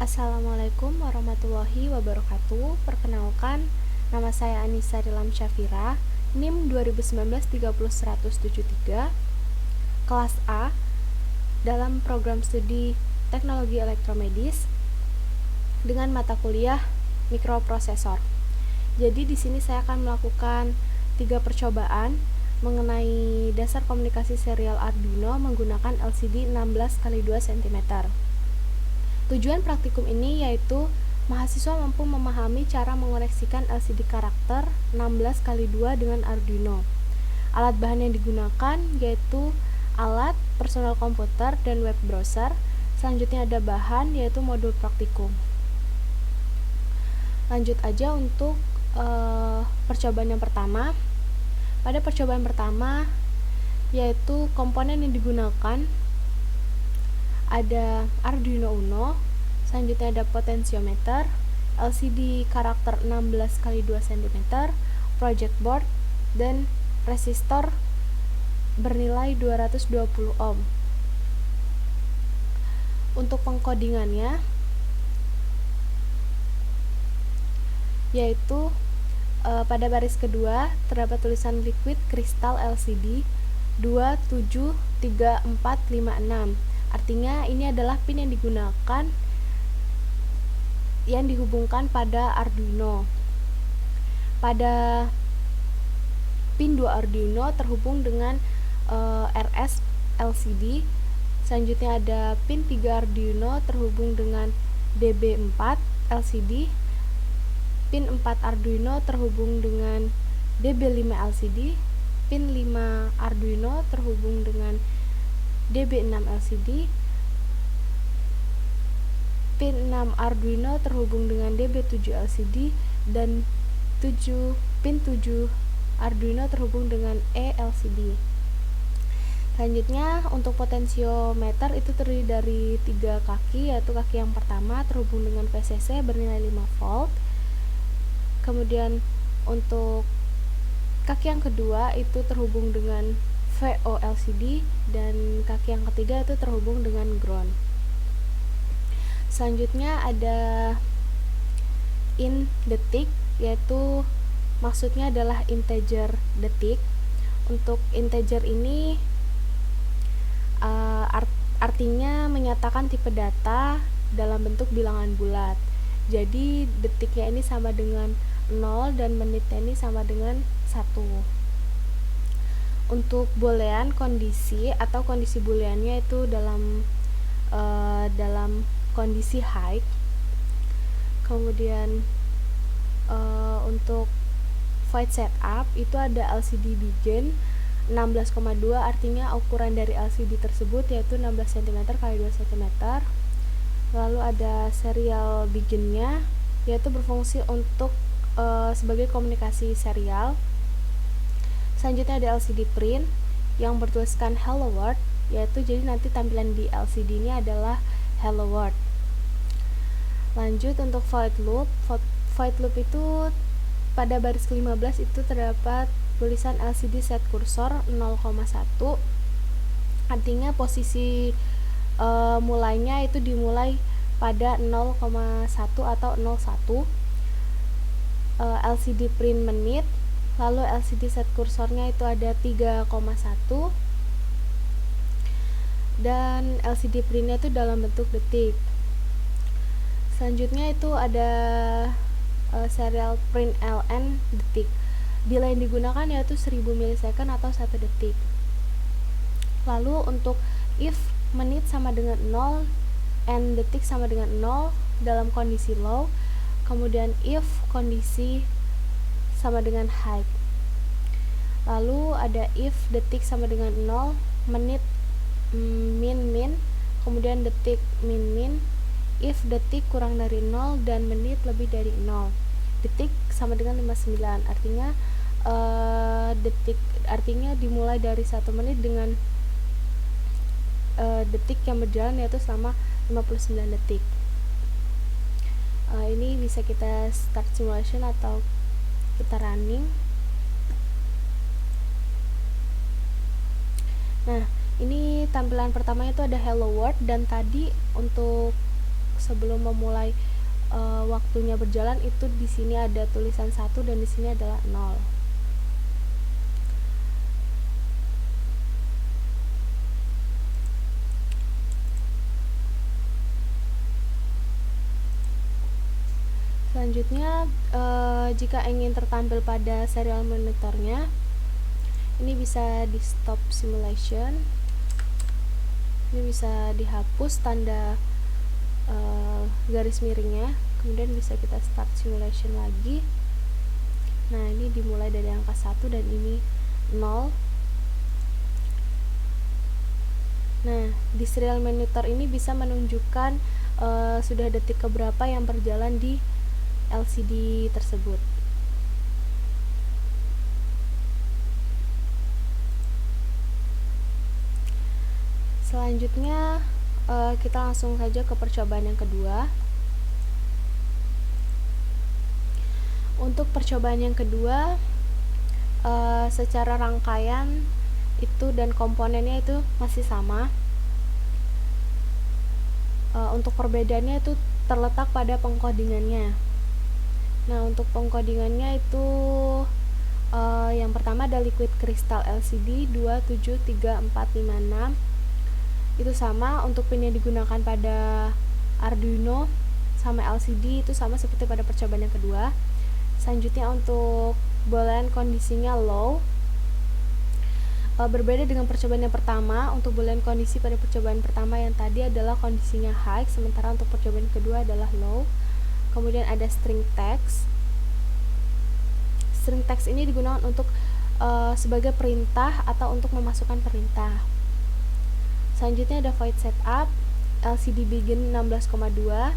Assalamualaikum warahmatullahi wabarakatuh. Perkenalkan, nama saya Anissa Rilam Syafira, NIM 2019-30173, kelas A, dalam program studi Teknologi Elektromedis dengan mata kuliah Mikroprosesor. Jadi di sini saya akan melakukan 3 percobaan mengenai dasar komunikasi serial Arduino menggunakan LCD 16x2 cm. Tujuan praktikum ini yaitu mahasiswa mampu memahami cara mengoneksikan LCD karakter 16x2 dengan Arduino. Alat bahan yang digunakan yaitu alat, personal komputer, dan web browser. Selanjutnya ada bahan yaitu modul praktikum. Lanjut aja untuk percobaan yang pertama. Pada percobaan pertama yaitu komponen yang digunakan ada Arduino Uno, selanjutnya ada potensiometer, LCD karakter 16x2 cm, project board, dan resistor bernilai 220 ohm. Untuk pengkodingannya yaitu pada baris kedua terdapat tulisan liquid crystal LCD 273456. Artinya ini adalah pin yang digunakan yang dihubungkan pada Arduino. Pada pin 2 Arduino terhubung dengan RS LCD. Selanjutnya ada pin 3 Arduino terhubung dengan DB4 LCD. Pin 4 Arduino terhubung dengan DB5 LCD. Pin 5 Arduino terhubung dengan DB6 LCD. Pin 6 Arduino terhubung dengan DB7 LCD dan pin 7 Arduino terhubung dengan ELCD. Selanjutnya untuk potensiometer itu terdiri dari 3 kaki, yaitu kaki yang pertama terhubung dengan VCC bernilai 5 volt. Kemudian untuk kaki yang kedua itu terhubung dengan VOLCD dan kaki yang ketiga itu terhubung dengan ground. Selanjutnya ada in detik, yaitu maksudnya adalah integer detik. Untuk integer ini artinya menyatakan tipe data dalam bentuk bilangan bulat. Jadi detiknya ini sama dengan 0 dan menitnya ini sama dengan 1. Untuk boolean kondisi atau kondisi booleannya itu dalam kondisi high. Kemudian untuk void setup itu ada LCD begin 16,2, artinya ukuran dari LCD tersebut yaitu 16 cm x 2 cm. Lalu ada serial beginnya yaitu berfungsi untuk sebagai komunikasi serial. Selanjutnya ada LCD print yang bertuliskan hello world, yaitu jadi nanti tampilan di LCD ini adalah hello world. Lanjut untuk void loop. Void loop itu pada baris ke-15 itu terdapat tulisan LCD set cursor 0,1, artinya posisi mulainya itu dimulai pada 0,1 atau 01. LCD print menit, lalu LCD set kursornya itu ada 3,1 dan LCD printnya itu dalam bentuk detik. Selanjutnya itu ada serial print ln detik. Delay yang digunakan yaitu 1000 milisecond atau 1 detik. Lalu untuk if menit sama dengan 0 and detik sama dengan 0 dalam kondisi low, kemudian if kondisi sama dengan high. Lalu ada if detik sama dengan 0, menit min, kemudian detik min, if detik kurang dari 0 dan menit lebih dari 0. Detik sama dengan 59, artinya detik artinya dimulai dari 1 menit dengan detik yang berjalan yaitu selama 59 detik. Ini bisa kita start simulation atau kita running. Nah, ini tampilan pertamanya itu ada hello world, dan tadi untuk sebelum memulai waktunya berjalan itu di sini ada tulisan 1 dan di sini adalah 0. Selanjutnya, jika ingin tertampil pada serial monitornya, ini bisa di stop simulation. Ini bisa dihapus tanda garis miringnya, kemudian bisa kita start simulation lagi. Nah, ini dimulai dari angka 1 dan ini 0. Nah, di serial monitor ini bisa menunjukkan sudah detik keberapa yang berjalan di LCD tersebut. Selanjutnya kita langsung saja ke percobaan yang kedua. Untuk percobaan yang kedua, secara rangkaian itu dan komponennya itu masih sama. Untuk perbedaannya itu terletak pada pengkodingannya. Nah, untuk pengkodingannya itu yang pertama ada liquid crystal LCD 27346. Itu sama untuk pin yang digunakan pada Arduino sama LCD itu sama seperti pada percobaan yang kedua. Selanjutnya untuk boolean kondisinya low. Berbeda dengan percobaan yang pertama, untuk boolean kondisi pada percobaan pertama yang tadi adalah kondisinya high, sementara untuk percobaan kedua adalah low. Kemudian ada string text. String text ini digunakan untuk sebagai perintah atau untuk memasukkan perintah. Selanjutnya ada void setup, LCD begin 16,2,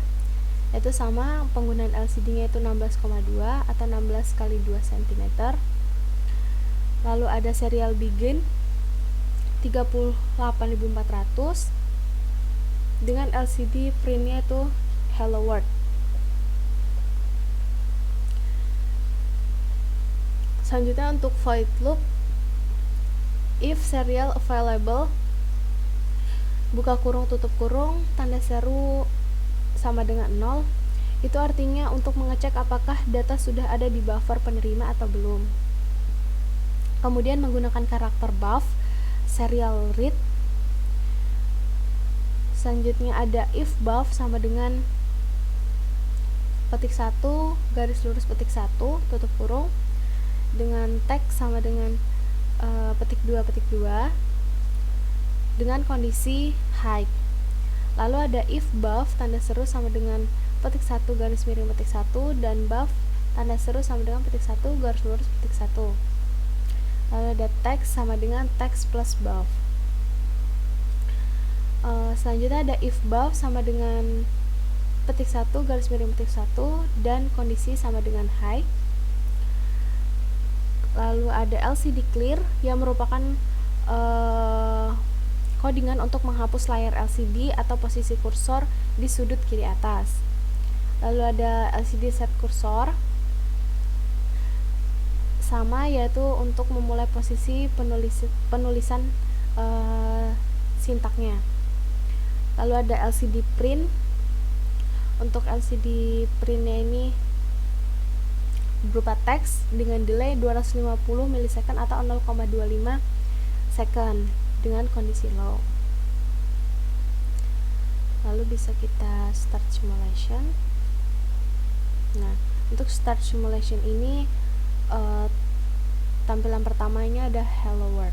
itu sama penggunaan LCD-nya itu 16,2 atau 16 kali 2 cm. Lalu ada serial begin 38.400 dengan LCD printnya itu hello world. Selanjutnya untuk void loop, if serial available, buka kurung tutup kurung, tanda seru sama dengan 0. Itu artinya untuk mengecek apakah data sudah ada di buffer penerima atau belum. Kemudian menggunakan karakter buff, serial read. Selanjutnya ada if buff sama dengan petik 1 garis lurus petik 1 tutup kurung, dengan teks sama dengan petik 2 dengan kondisi high. Lalu ada if buff tanda seru sama dengan petik 1 garis miring petik 1 dan buff tanda seru sama dengan petik 1 garis lurus petik 1. Lalu ada text sama dengan text plus buff. Selanjutnya ada if buff sama dengan petik 1 garis miring petik 1 dan kondisi sama dengan high. Lalu ada LCD clear yang merupakan codingan untuk menghapus layar LCD atau posisi kursor di sudut kiri atas. Lalu ada LCD set kursor sama, yaitu untuk memulai posisi penulisan sintaknya. Lalu ada LCD print. Untuk LCD printnya ini berupa teks dengan delay 250 milisecond atau 0,25 second dengan kondisi low. Lalu bisa kita start simulation. Nah, untuk start simulation ini tampilan pertamanya ada hello world.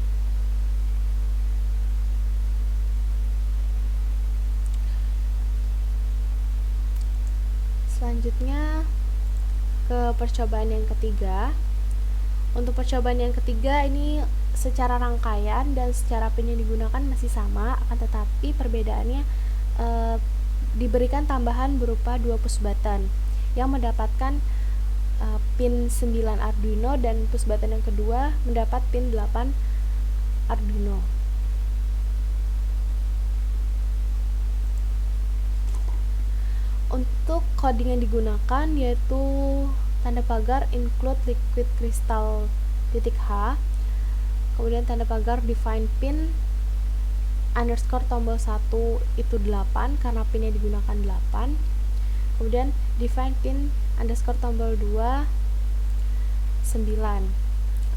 Selanjutnya ke percobaan yang ketiga. Untuk percobaan yang ketiga ini secara rangkaian dan secara pin yang digunakan masih sama, akan tetapi perbedaannya diberikan tambahan berupa 2 push button yang mendapatkan pin 9 Arduino dan push button yang kedua mendapat pin 8 Arduino. Untuk coding yang digunakan yaitu tanda pagar include liquid crystal .h, kemudian tanda pagar define pin underscore tombol 1 itu 8 karena pinnya digunakan 8. Kemudian define pin underscore tombol 2 9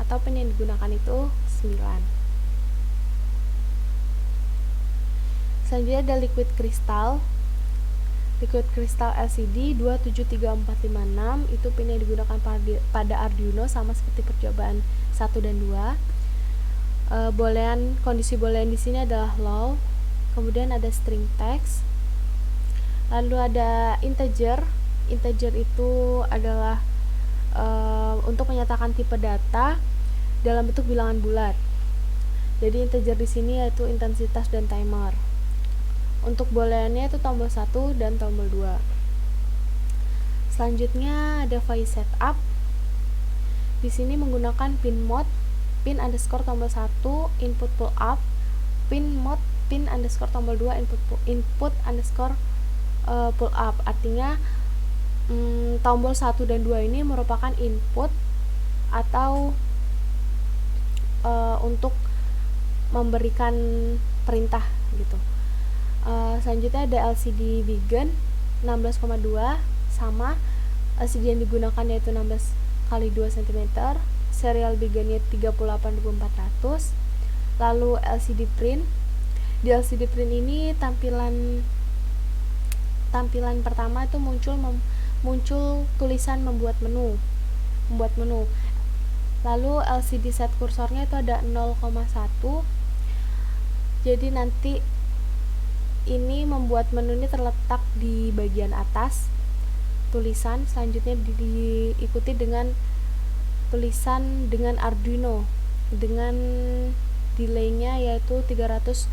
atau pin yang digunakan itu 9. Selanjutnya ada liquid crystal LCD 273456, itu pin yang digunakan pada Arduino sama seperti percobaan 1 dan 2. Kondisi boolean di sini adalah low. Kemudian ada string text. Lalu ada integer itu adalah untuk menyatakan tipe data dalam bentuk bilangan bulat. Jadi integer di sini yaitu intensitas dan timer. Untuk booleannya itu tombol 1 dan tombol 2. Selanjutnya ada voice setup. Di sini menggunakan pin mode pin underscore tombol 1 input pull up, pin mode pin underscore tombol 2 input underscore pull up. Artinya tombol 1 dan 2 ini merupakan input atau untuk memberikan perintah gitu. Selanjutnya ada LCD begin 16,2 sama LCD yang digunakan yaitu 16 x 2 cm, serial beginnya 38.400. Lalu LCD print. Di LCD print ini tampilan pertama itu muncul tulisan membuat menu. Lalu LCD set kursornya itu ada 0,1. Jadi nanti ini membuat menu ini terletak di bagian atas tulisan. Selanjutnya diikuti dengan tulisan dengan Arduino dengan delaynya yaitu 300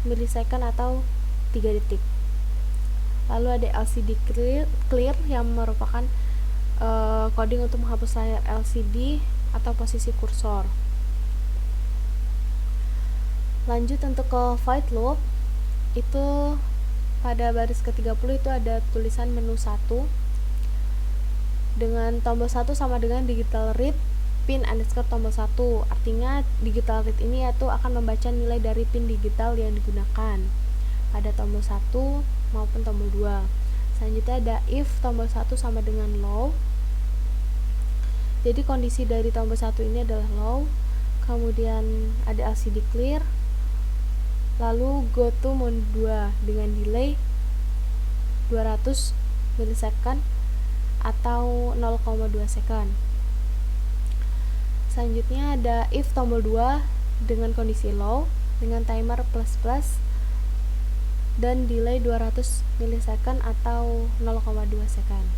milisecond atau 3 detik. Lalu ada LCD clear yang merupakan coding untuk menghapus layar LCD atau posisi kursor. Lanjut untuk ke void loop, itu pada baris ke-30 itu ada tulisan menu 1 dengan tombol 1 sama dengan digital read pin underscore tombol 1. Artinya digital read ini yaitu akan membaca nilai dari pin digital yang digunakan pada tombol 1 maupun tombol 2. Selanjutnya ada if tombol 1 sama dengan low. Jadi kondisi dari tombol 1 ini adalah low. Kemudian ada LCD clear. Lalu go to mode 2 dengan delay 200 milisecond atau 0,2 second. Selanjutnya ada if tombol 2 dengan kondisi low dengan timer plus dan delay 200 milisecond atau 0,2 second.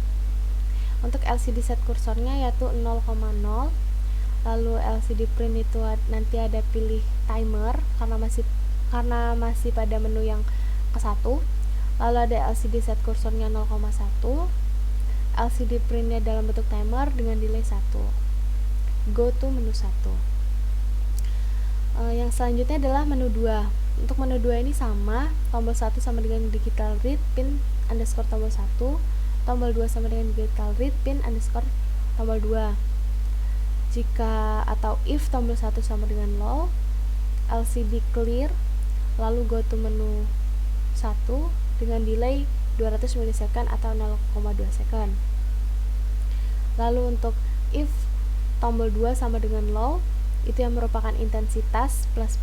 Untuk LCD set kursornya yaitu 0,0. Lalu LCD print itu nanti ada pilih timer karena masih pada menu yang ke-1. Lalu ada LCD set kursornya 0,1. LCD printnya dalam bentuk timer dengan delay 1. Go to menu 1. Yang selanjutnya adalah menu 2. Untuk menu 2 ini sama, tombol 1 sama dengan digital read pin underscore tombol 1, tombol 2 sama dengan digital read pin underscore tombol 2. Jika atau if tombol 1 sama dengan low, LCD clear, lalu go to menu 1 dengan delay 200 milisecond atau 0,2 second. Lalu untuk if tombol 2 sama dengan low, itu yang merupakan intensitas plus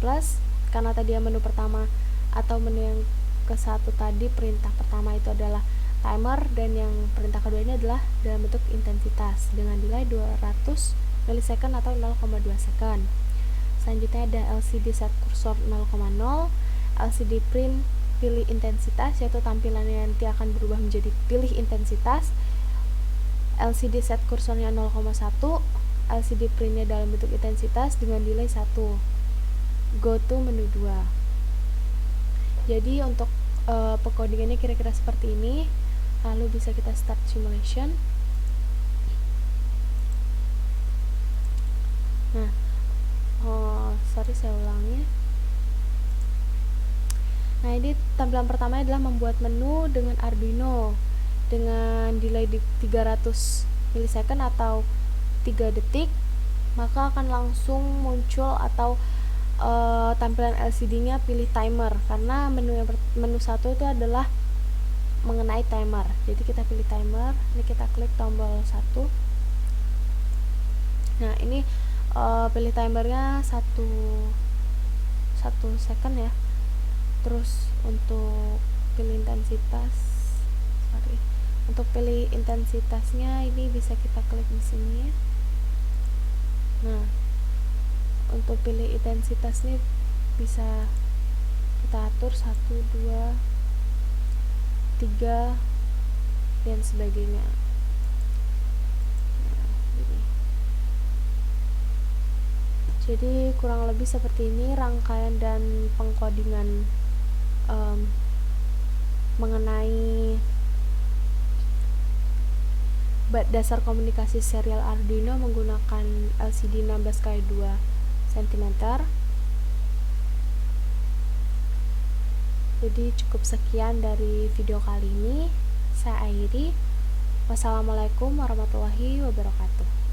karena tadi yang menu pertama atau menu yang ke-1 tadi perintah pertama itu adalah timer dan yang perintah kedua ini adalah dalam bentuk intensitas dengan delay 200 milisecond atau 0,2 second. Selanjutnya ada LCD set kursor 0,0, LCD print pilih intensitas yaitu tampilannya nanti akan berubah menjadi pilih intensitas. LCD set kursornya 0,1, LCD printnya dalam bentuk intensitas dengan delay 1. Go to menu 2. Jadi untuk pecodingannya kira-kira seperti ini. Lalu bisa kita start simulation. Nah, saya ulangi. Nah, ini tampilan pertama adalah membuat menu dengan Arduino dengan delay di 300 milisecond atau 3 detik, maka akan langsung muncul atau tampilan LCD-nya pilih timer, karena menu 1 itu adalah mengenai timer. Jadi kita pilih timer, ini kita klik tombol 1. Nah, ini pilih timernya 1 second ya. Terus untuk pilih intensitasnya ini bisa kita klik di sini ya. Nah, untuk pilih intensitasnya bisa kita atur 1, 2, 3 dan sebagainya. Nah, jadi kurang lebih seperti ini rangkaian dan pengkodingan mengenai dasar komunikasi serial Arduino menggunakan LCD 16x2 cm. Jadi cukup sekian dari video kali ini. Saya akhiri. Wassalamualaikum warahmatullahi wabarakatuh.